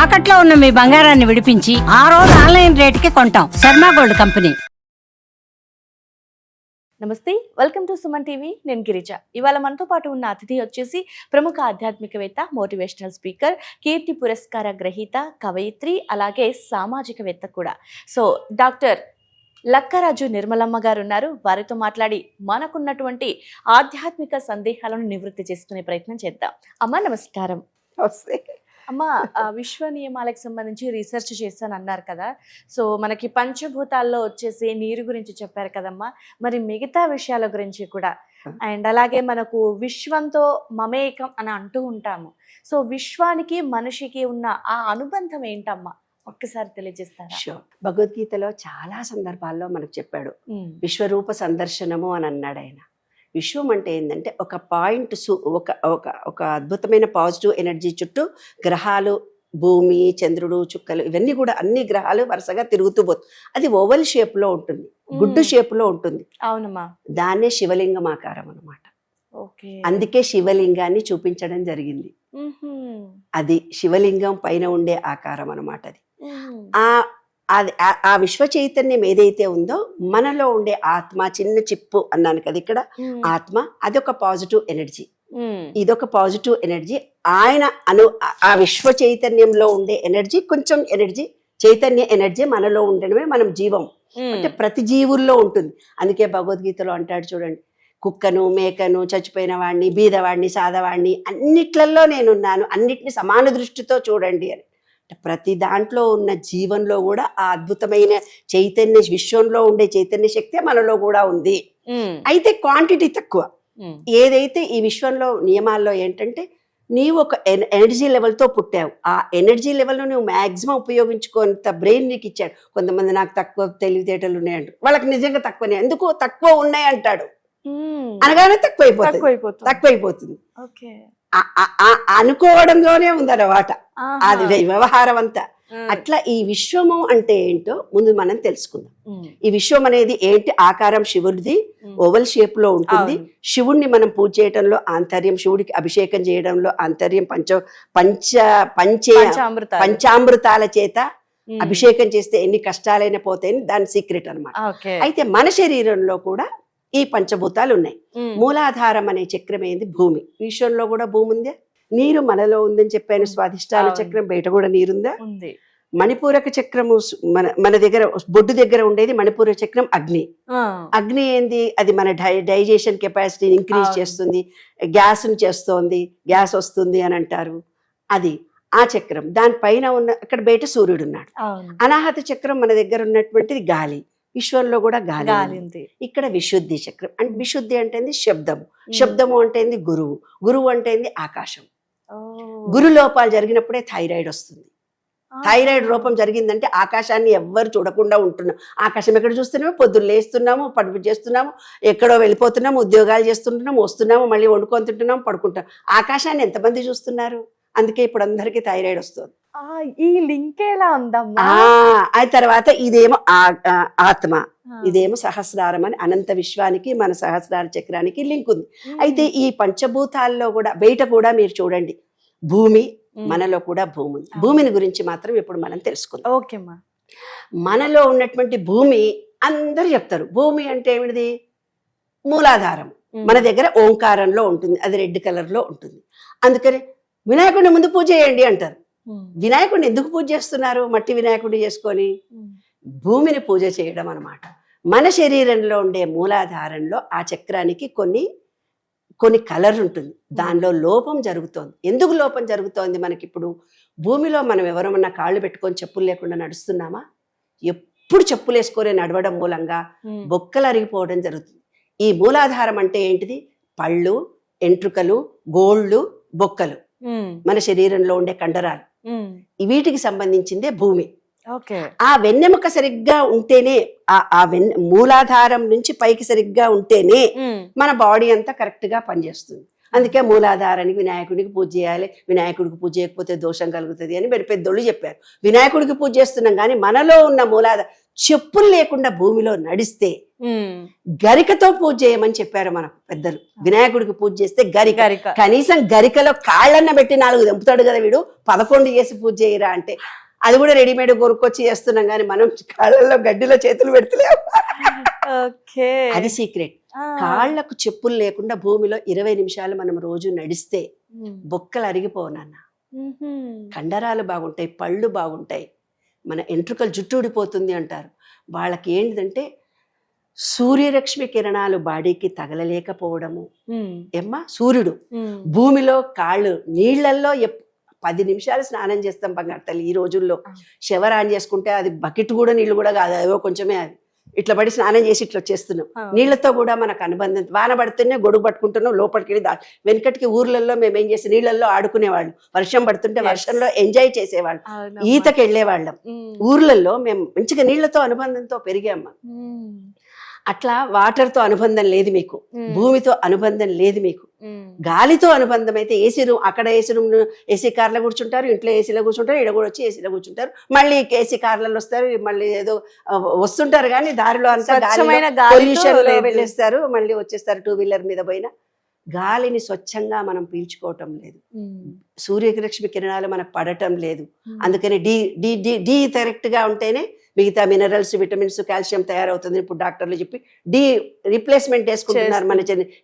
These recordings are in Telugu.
తాకట్లో ఉన్న మీ బంగారాన్ని విడిపించి ఆ రోజు ఆన్లైన్ రేటుకి కొంటాం. Sharma gold company. నమస్తే, వెల్కమ్ టు సుమన్ టీవీ. నేను గిరిజ. ఇవాళ మనతో పాటు ఉన్న అతిథి వచ్చేసి ప్రముఖ ఆధ్యాత్మికవేత్త, మోటివేషనల్ స్పీకర్, కీర్తి పురస్కార గ్రహీత, కవయిత్రి, అలాగే సామాజికవేత్త కూడా. సో డాక్టర్ లక్కరాజు నిర్మలమ్మ గారు ఉన్నారు. వారితో మాట్లాడి మనకున్నటువంటి ఆధ్యాత్మిక సందేహాలను నివృత్తి చేసుకునే ప్రయత్నం చేద్దాం. అమ్మ నమస్కారం. అమ్మ, విశ్వ నియమాలకు సంబంధించి రీసెర్చ్ చేశాను అన్నారు కదా. సో మనకి పంచభూతాల్లో వచ్చేసి నీరు గురించి చెప్పారు కదమ్మా, మరి మిగతా విషయాల గురించి కూడా, అండ్ అలాగే మనకు విశ్వంతో మమేకం అని అంటూ ఉంటాము. సో విశ్వానికి మనిషికి ఉన్న ఆ అనుబంధం ఏంటమ్మా, ఒక్కసారి తెలియజేస్తారా? భగవద్గీతలో చాలా సందర్భాల్లో మనకు చెప్పాడు, విశ్వరూప సందర్శనము అని అన్నాడు ఆయన. విశ్వం అంటే ఏంటంటే ఒక పాయింట్, ఒక అద్భుతమైన పాజిటివ్ ఎనర్జీ చుట్టూ గ్రహాలు, భూమి, చంద్రుడు, చుక్కలు, ఇవన్నీ కూడా అన్ని గ్రహాలు వరుసగా తిరుగుతూ పోతుంది. అది ఓవల్ షేప్ లో ఉంటుంది, గుడ్డు షేప్ లో ఉంటుంది. అవునమ్మా. దాన్నే శివలింగం ఆకారం అన్నమాట. అందుకే శివలింగాన్ని చూపించడం జరిగింది. అది శివలింగం పైన ఉండే ఆకారం అన్నమాట. అది ఆ విశ్వ చైతన్యం ఏదైతే ఉందో మనలో ఉండే ఆత్మ, చిన్న చిప్పు అన్నాను కదా ఇక్కడ, ఆత్మ అదొక పాజిటివ్ ఎనర్జీ, ఇదొక పాజిటివ్ ఎనర్జీ. ఆయన ఆ విశ్వ చైతన్యంలో ఉండే ఎనర్జీ, కొంచెం ఎనర్జీ, చైతన్య ఎనర్జీ మనలో ఉండడమే మనం జీవం. అంటే ప్రతి జీవుల్లో ఉంటుంది. అందుకే భగవద్గీతలో అంటాడు చూడండి, కుక్కను, మేకను, చచ్చిపోయిన వాడిని, బీదవాడిని, సాదవాడిని, అన్నిట్లలో నేనున్నాను, అన్నిటిని సమాన దృష్టితో చూడండి అని. ప్రతి దాంట్లో ఉన్న జీవంలో కూడా ఆ అద్భుతమైన చైతన్య, విశ్వంలో ఉండే చైతన్య శక్తి మనలో కూడా ఉంది. అయితే క్వాంటిటీ తక్కువ. ఏదైతే ఈ విశ్వంలో నియమాల్లో ఏంటంటే, నీవు ఒక ఎనర్జీ లెవెల్తో పుట్టావు, ఆ ఎనర్జీ లెవెల్ను నువ్వు మ్యాక్సిమం ఉపయోగించుకోంత బ్రెయిన్ నీకు ఇచ్చాడు. కొంతమంది నాకు తక్కువ తెలివితేటలు ఉన్నాయంటారు, వాళ్ళకి నిజంగా తక్కువనే. ఎందుకు తక్కువ ఉన్నాయి అంటాడు, అనగానే తక్కువైపోతుంది. అనుకోవడంలోనే ఉందన్నమాట అది వ్యవహారం అంతా. అట్లా ఈ విశ్వము అంటే ఏంటో ముందు మనం తెలుసుకుందాం. ఈ విశ్వం అనేది ఏంటి? ఆకారం శివుడిది, ఓవల్ షేప్ లో ఉంటుంది. శివుణ్ణి మనం పూజ చేయడంలో ఆంతర్యం, శివుడికి అభిషేకం చేయడంలో ఆంతర్యం, పంచామృతాల చేత అభిషేకం చేస్తే ఎన్ని కష్టాలైనా పోతాయని దాని సీక్రెట్ అన్నమాట. అయితే మన శరీరంలో కూడా ఈ పంచభూతాలు ఉన్నాయి. మూలాధారం అనే చక్రం ఏంది? భూమి. విశ్వంలో కూడా భూమి ఉందే. నీరు మనలో ఉందని చెప్పాను. స్వాధిష్టాన చక్రం, బయట కూడా నీరుందా? మణిపూరక చక్రము మన దగ్గర, బొడ్డు దగ్గర ఉండేది మణిపూరక చక్రం. అగ్ని. అగ్ని ఏంది? అది మన డైజెషన్ కెపాసిటీని ఇంక్రీజ్ చేస్తుంది, గ్యాస్ చేస్తోంది, గ్యాస్ వస్తుంది అని అంటారు. అది ఆ చక్రం. దానిపైన ఉన్న అక్కడ బయట సూర్యుడు ఉన్నాడు. అనాహత చక్రం మన దగ్గర ఉన్నటువంటిది గాలి. విశ్వంలో కూడా గాలి ఉంది. ఇక్కడ విశుద్ధి చక్రం. అంటే విశుద్ధి అంటే శబ్దము, శబ్దము అంటే గురువు, గురువు అంటే ఆకాశం. గురు లోపాలు జరిగినప్పుడే థైరాయిడ్ వస్తుంది. థైరాయిడ్ రూపం జరిగిందంటే ఆకాశాన్ని ఎవ్వరు చూడకుండా ఉంటున్నాం. ఆకాశం ఎక్కడ చూస్తున్నాము? పొద్దున్న లేస్తున్నాము, పడుపు చేస్తున్నాము, ఎక్కడో వెళ్ళిపోతున్నాము, ఉద్యోగాలు చేస్తుంటున్నాము, వస్తున్నాము, మళ్ళీ వండుకొని తింటున్నాము, పడుకుంటాం. ఆకాశాన్ని ఎంతమంది చూస్తున్నారు? అందుకే ఇప్పుడు అందరికీ థైరాయిడ్ వస్తుంది. ఈ లింక్ ఎలా ఉందమ్మా? ఆ తర్వాత ఇదేమో ఆత్మ, ఇదేమో సహస్రారం అని అనంత విశ్వానికి, మన సహస్రార చక్రానికి లింక్ ఉంది. అయితే ఈ పంచభూతాల్లో కూడా బయట కూడా మీరు చూడండి, భూమి, మనలో కూడా భూమి ఉంది. భూమిని గురించి మాత్రం ఇప్పుడు మనం తెలుసుకుందాం. ఓకేమ్మా. మనలో ఉన్నటువంటి భూమి అందరూ చెప్తారు. భూమి అంటే ఏమిటిది? మూలాధారం. మన దగ్గర ఓంకారంలో ఉంటుంది, అది రెడ్ కలర్ లో ఉంటుంది. అందుకని వినాయకుడిని ముందు పూజ చేయండి అంటారు. వినాయకుడిని ఎందుకు పూజ చేస్తున్నారు? మట్టి వినాయకుడిని చేసుకొని భూమిని పూజ చేయడం అన్నమాట. మన శరీరంలో ఉండే మూలాధారంలో ఆ చక్రానికి కొన్ని కలర్ ఉంటుంది. దానిలో లోపం జరుగుతోంది. ఎందుకు లోపం జరుగుతోంది? మనకి ఇప్పుడు భూమిలో మనం ఎవరమన్నా కాళ్ళు పెట్టుకొని చెప్పులు లేకుండా నడుస్తున్నామా? ఎప్పుడు చెప్పులు వేసుకొని నడవడం మూలంగా బొక్కలు అరిగిపోవడం జరుగుతుంది. ఈ మూలాధారం అంటే ఏంటిది? పళ్ళు, ఎంట్రుకలు, గోళ్ళు, బొక్కలు, మన శరీరంలో ఉండే కండరాలు, వీటికి సంబంధించిందే భూమి. ఆ వెన్నెముక సరిగ్గా ఉంటేనే, ఆ మూలాధారం నుంచి పైకి సరిగ్గా ఉంటేనే మన బాడీ అంతా కరెక్ట్ గా పనిచేస్తుంది. అందుకే మూలాధారానికి వినాయకుడికి పూజ చేయాలి, వినాయకుడికి పూజ చేయకపోతే దోషం కలుగుతుంది అని పెద్దోళ్ళు చెప్పారు. వినాయకుడికి పూజ చేస్తున్నాం కానీ మనలో ఉన్న మూలాధార చెప్పులు లేకుండా భూమిలో నడిస్తే గరికతో పూజ చేయమని చెప్పారు మన పెద్దలు. వినాయకుడికి పూజ చేస్తే గరిక, కనీసం గరికలో కాళ్ళన్న పెట్టి 4 తెంపుతాడు కదా వీడు, 11 చేసి పూజ చేయరా అంటే అది కూడా రెడీమేడ్ కొనుక్కొచ్చి చేస్తున్నాం కానీ మనం కాళ్ళల్లో గడ్డిలో చేతులు పెడతలేము. అది సీక్రెట్. కాళ్లకు చెప్పులు లేకుండా భూమిలో 20 నిమిషాలు మనం రోజు నడిస్తే బొక్కలు అరిగిపోనన్న, కండరాలు బాగుంటాయి, పళ్ళు బాగుంటాయి, మన ఎంట్రుకలు జుట్టు ఊడిపోతుంది అంటారు. వాళ్ళకి ఏంటిదంటే సూర్యరశ్మి కిరణాలు బాడీకి తగలలేకపోవడము. ఏమ్మా సూర్యుడు భూమిలో కాళ్ళు నీళ్లల్లో 10 నిమిషాలు స్నానం చేస్తాం బంగారు తల్లి. ఈ రోజుల్లో షవర్ ఆన్ చేసుకుంటే అది బకెట్ కూడా నీళ్లు కూడా కాదు, అదో కొంచెమే, అది ఇట్లా పడి స్నానం చేసి ఇట్లా వచ్చేస్తున్నాం. నీళ్లతో కూడా మనకు అనుబంధం. వాన పడుతూనే గొడుగు పట్టుకుంటున్నాం, లోపలికి వెళ్ళి వెనకటికి ఊర్లలో మేము ఏం చేసి నీళ్ళల్లో ఆడుకునేవాళ్ళం, వర్షం పడుతుంటే వర్షంలో ఎంజాయ్ చేసేవాళ్ళం, ఈతకి వెళ్ళేవాళ్ళం. ఊర్లలో మేము మంచిగా నీళ్లతో అనుబంధంతో పెరిగామ్మా. అట్లా వాటర్తో అనుబంధం లేదు మీకు, భూమితో అనుబంధం లేదు మీకు. గాలితో అనుబంధం అయితే ఏసీ రూమ్, అక్కడ ఏసీ రూమ్ ఏసీ కార్లో కూర్చుంటారు, ఇంట్లో ఏసీలో కూర్చుంటారు, ఇక్కడ కూడా వచ్చి ఏసీలో కూర్చుంటారు, మళ్ళీ ఏసీ కార్లలో వస్తారు, మళ్ళీ ఏదో వస్తుంటారు కానీ దారిలో అంతా పొల్యూషన్ లో వెళ్ళేస్తారు, మళ్ళీ వచ్చేస్తారు 2 వీలర్ మీద పోయినా. గాలిని స్వచ్ఛంగా మనం పీల్చుకోవటం లేదు, సూర్యరశ్మి కిరణాలు మనకు పడటం లేదు. అందుకని డి కరెక్ట్ గా ఉంటేనే మిగతా మినరల్స్, విటమిన్స్, కాల్షియం తయారవుతుంది. ఇప్పుడు డాక్టర్లు చెప్పి రీప్లేస్మెంట్ వేసుకుంటున్నారు మన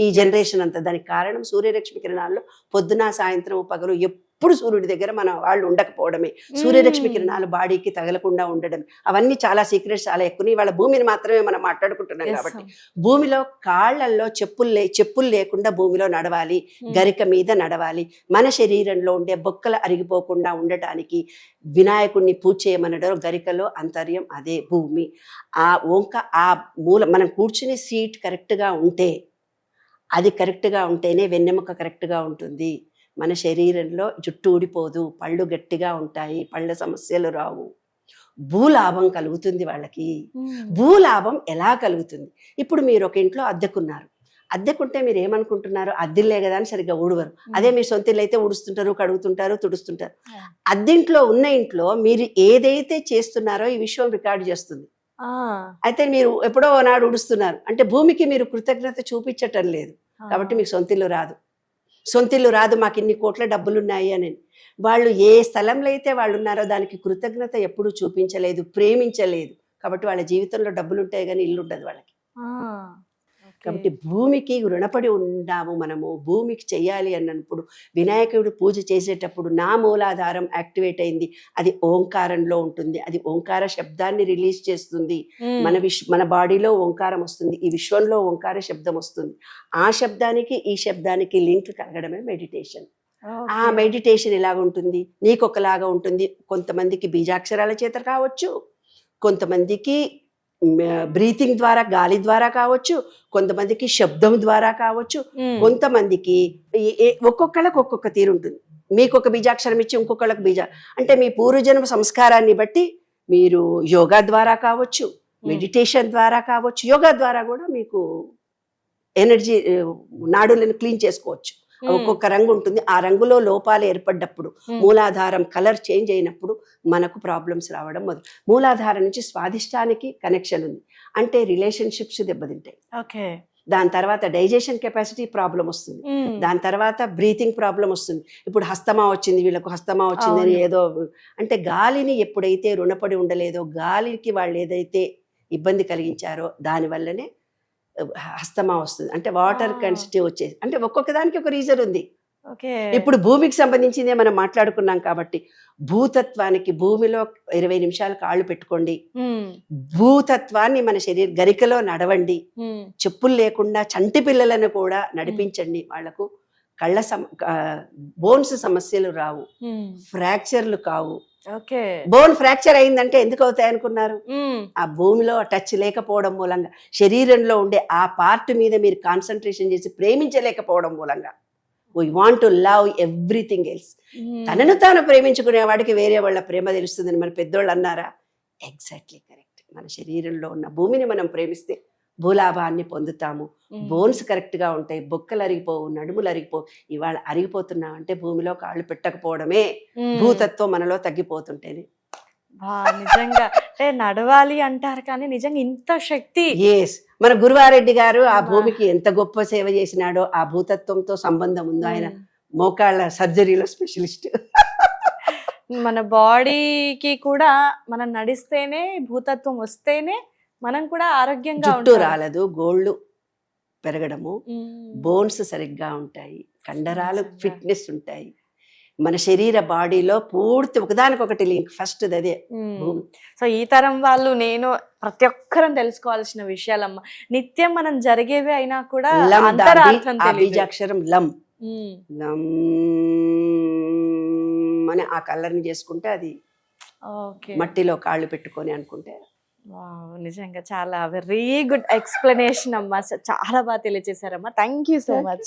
ఈ జనరేషన్ అంతా. దానికి కారణం సూర్యరశ్మి కిరణాల్లో పొద్దున సాయంత్రం పగలు ఎప్పుడు సూర్యుడి దగ్గర మన వాళ్ళు ఉండకపోవడమే, సూర్యరశ్మి కిరణాలు బాడీకి తగలకుండా ఉండడం. అవన్నీ చాలా సీక్రెట్స్ చాలా ఎక్కువ. వాళ్ళ భూమిని మాత్రమే మనం మాట్లాడుకుంటున్నాం కాబట్టి భూమిలో కాళ్లల్లో చెప్పులు లేకుండా భూమిలో నడవాలి, గరిక మీద నడవాలి. మన శరీరంలో ఉండే బొక్కలు అరిగిపోకుండా ఉండటానికి వినాయకుడిని పూజ చేయమనడం గరికలో అంతర్యం అదే భూమి. ఆ మూల మనం కూర్చునే సీట్ కరెక్ట్గా ఉంటే, అది కరెక్ట్గా ఉంటేనే వెన్నెముక కరెక్ట్గా ఉంటుంది. మన శరీరంలో జుట్టు ఊడిపోదు, పళ్ళు గట్టిగా ఉంటాయి, పళ్ళ సమస్యలు రావు, భూలాభం కలుగుతుంది వాళ్ళకి. భూలాభం ఎలా కలుగుతుంది? ఇప్పుడు మీరు ఒక ఇంట్లో అద్దెకున్నారు, అద్దెకుంటే మీరు ఏమనుకుంటున్నారు, అద్దెలే కదా అని సరిగ్గా ఊడవరు. అదే మీరు సొంత ఇల్లు అయితే ఊడుస్తుంటారు, కడుగుతుంటారు, తుడుస్తుంటారు. అద్దెంట్లో ఉన్న ఇంట్లో మీరు ఏదైతే చేస్తున్నారో ఈ విషయం రికార్డు చేస్తుంది. అయితే మీరు ఎప్పుడో నాడు ఊడుస్తున్నారు అంటే భూమికి మీరు కృతజ్ఞత చూపించటం లేదు, కాబట్టి మీకు సొంతిల్లు రాదు. సొంతిల్లు రాదు, మాకు ఇన్ని కోట్ల డబ్బులున్నాయి అని. వాళ్ళు ఏ స్థలంలో అయితే వాళ్ళు ఉన్నారో దానికి కృతజ్ఞత ఎప్పుడూ చూపించలేదు, ప్రేమించలేదు. కాబట్టి వాళ్ళ జీవితంలో డబ్బులు ఉంటాయి కానీ ఇల్లు ఉండదు వాళ్ళకి. కాబట్టి భూమికి రుణపడి ఉన్నాము మనము. భూమికి చెయ్యాలి అన్నప్పుడు వినాయకుడు పూజ చేసేటప్పుడు నా మూలాధారం యాక్టివేట్ అయింది, అది ఓంకారంలో ఉంటుంది, అది ఓంకార శబ్దాన్ని రిలీజ్ చేస్తుంది. మన బాడీలో ఓంకారం వస్తుంది, ఈ విశ్వంలో ఓంకార శబ్దం వస్తుంది. ఆ శబ్దానికి ఈ శబ్దానికి లింక్ కలగడమే మెడిటేషన్. ఆ మెడిటేషన్ ఎలాగుంటుంది, నీకొకలాగా ఉంటుంది. కొంతమందికి బీజాక్షరాల చేత కావచ్చు, కొంతమందికి బ్రీతింగ్ ద్వారా గాలి ద్వారా కావచ్చు, కొంతమందికి శబ్దం ద్వారా కావచ్చు, కొంతమందికి ఒక్కొక్కళ్ళకి ఒక్కొక్క తీరు ఉంటుంది. మీకు ఒక బీజాక్షరం ఇచ్చి ఇంకొకళ్ళకి అంటే మీ పూర్వజన్మ సంస్కారాన్ని బట్టి మీరు యోగా ద్వారా కావచ్చు, మెడిటేషన్ ద్వారా కావచ్చు. యోగా ద్వారా కూడా మీకు ఎనర్జీ నాడులను క్లీన్ చేసుకోవచ్చు. ఒక్కొక్క రంగు ఉంటుంది, ఆ రంగులో లోపాలు ఏర్పడ్డప్పుడు, మూలాధారం కలర్ చేంజ్ అయినప్పుడు మనకు ప్రాబ్లమ్స్ రావడం మొదలు. మూలాధారం నుంచి స్వాదిష్టానికి కనెక్షన్ ఉంది, అంటే రిలేషన్షిప్స్ దెబ్బతింటాయి. దాని తర్వాత డైజెషన్ కెపాసిటీ ప్రాబ్లం వస్తుంది, దాని తర్వాత బ్రీతింగ్ ప్రాబ్లం వస్తుంది. ఇప్పుడు హస్తమా వచ్చింది, వీళ్ళకు హస్తమా వచ్చిందని ఏదో అంటే గాలిని ఎప్పుడైతే రుణపడి ఉండలేదో, గాలికి వాళ్ళు ఏదైతే ఇబ్బంది కలిగించారో దానివల్లనే హస్తమా వస్తుంది. అంటే వాటర్ కన్సిటీ వచ్చేది, అంటే ఒక్కొక్క దానికి ఒక రీజన్ ఉంది. ఇప్పుడు భూమికి సంబంధించిందే మనం మాట్లాడుకున్నాం కాబట్టి భూతత్వానికి భూమిలో 20 నిమిషాలు కాళ్ళు పెట్టుకోండి, భూతత్వాన్ని మన గరికలో నడవండి, చెప్పులు లేకుండా చంటి పిల్లలను కూడా నడిపించండి. వాళ్లకు కళ్ళ బోన్స్ సమస్యలు రావు, ఫ్రాక్చర్లు కావు. బోన్ ఫ్రాక్చర్ అయిందంటే ఎందుకు అవుతాయి అనుకున్నారు? ఆ భూమిలో టచ్ లేకపోవడం మూలంగా, శరీరంలో ఉండే ఆ పార్ట్ మీద మీరు కాన్సన్ట్రేషన్ చేసి ప్రేమించలేకపోవడం మూలంగా. We want to love everything else. తనను తాను ప్రేమించుకునే వాడికి వేరే వాళ్ళ ప్రేమ తెలుస్తుందని మన పెద్దోళ్ళు అన్నారా? Exactly correct. మన శరీరంలో ఉన్న భూమిని మనం ప్రేమిస్తే భూలాభాన్ని పొందుతాము. బోన్స్ కరెక్ట్ గా ఉంటాయి, బొక్కలు అరిగిపోవు, నడుములు అరిగిపోవు. ఇవాళ అరిగిపోతున్నాం అంటే భూమిలో కాళ్ళు పెట్టకపోవడమే. భూతత్వం మనలో తగ్గిపోతుంటేనే. నిజంగా అంటే నడవాలి అంటారు కానీ నిజంగా ఇంత శక్తి. ఎస్, మన గురువారెడ్డి గారు ఆ భూమికి ఎంత గొప్ప సేవ చేసినాడో, ఆ భూతత్వంతో సంబంధం ఉందో. ఆయన మోకాళ్ళ సర్జరీలో స్పెషలిస్ట్. మన బాడీకి కూడా మనం నడిస్తేనే, భూతత్వం వస్తేనే మనం కూడా ఆరోగ్యంగా జుట్టు ఉంటాం. రాలదు, గోళ్ళు పెరగడము, బోన్స్ సరిగ్గా ఉంటాయి, కండరాలు ఫిట్నెస్ ఉంటాయి. మన శరీర బాడీలో పూర్తి ఒకదానికొకటి లింక్. ఫస్ట్ అదే భూమి. సో ఈ తరం వాళ్ళు, నేను ప్రతి ఒక్కరం తెలుసుకోవాల్సిన విషయాలమ్మా. నిత్యం మనం జరిగేవి అయినా కూడా లం, అంతరార్థం ఆ తెలీదు. బీజాక్షరం లం. లం అని ఆ కలర్ని చేసుకుంటే అది మట్టిలో కాళ్ళు పెట్టుకొని అనుకుంటే. నిజంగా చాలా వెరీ గుడ్ ఎక్స్ప్లెనేషన్ అమ్మా. చాలా బాగా తెలియజేశారమ్మా. Thank you so much.